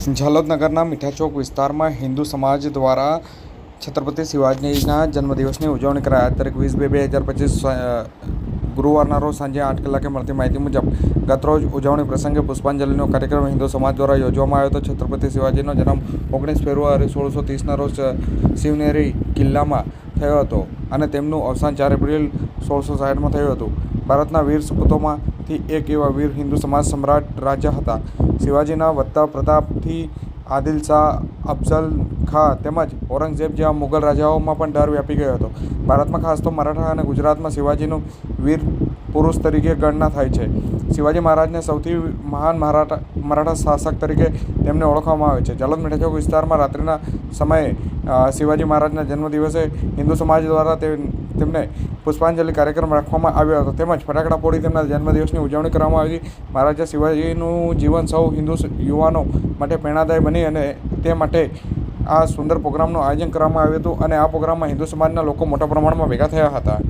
ઝાલોદ નગરના મીઠા ચોક વિસ્તારમાં હિન્દુ સમાજ દ્વારા છત્રપતિ શિવાજીના જન્મદિવસની ઉજવણી કરાઈ. તારીખ 20/2/2025 ગુરુવારના રોજ સાંજે 8 કલાકે મળતી માહિતી મુજબ ગતરોજ ઉજવણી પ્રસંગે પુષ્પાંજલિનો કાર્યક્રમ હિન્દુ સમાજ દ્વારા યોજવામાં આવ્યો હતો. છત્રપતિ શિવાજીનો જન્મ 19 ફેબ્રુઆરી 1630ના રોજ શિવનેરી કિલ્લામાં થયો હતો અને તેમનું અવસાન 4 એપ્રિલ 1660માં થયું હતું. ભારતના વીર સપૂતોમાંથી એક એવા વીર હિન્દુ સમાજ સમ્રાટ રાજા હતા. શિવાજીના વધતા પ્રતાપથી આદિલ શાહ, અફઝલ ખાં તેમજ ઔરંગઝેબ જેવા મુગલ રાજાઓમાં પણ ડર વ્યાપી ગયો હતો. ભારતમાં ખાસ તો મરાઠા અને ગુજરાતમાં શિવાજીનું વીર પુરુષ તરીકે ગણના થાય છે. શિવાજી મહારાજને સૌથી મહાન મરાઠા શાસક તરીકે તેમને ઓળખવામાં આવે છે. ઝાલોદ મીઠા ચોક વિસ્તારમાં રાત્રિના સમયે શિવાજી મહારાજના જન્મદિવસે હિન્દુ સમાજ દ્વારા તેમને પુષ્પાંજલિ કાર્યક્રમ રાખવામાં આવ્યો હતો તેમજ ફટાકડા ફોડી તેમના જન્મદિવસની ઉજવણી કરવામાં આવી. મહારાજા શિવાજીનું જીવન સૌ હિન્દુ યુવાનો માટે પ્રેરણાદાયી બની અને તે માટે આ સુંદર પ્રોગ્રામનું આયોજન કરવામાં આવ્યું હતું અને આ પ્રોગ્રામમાં હિન્દુ સમાજના લોકો મોટા પ્રમાણમાં ભેગા થયા હતા.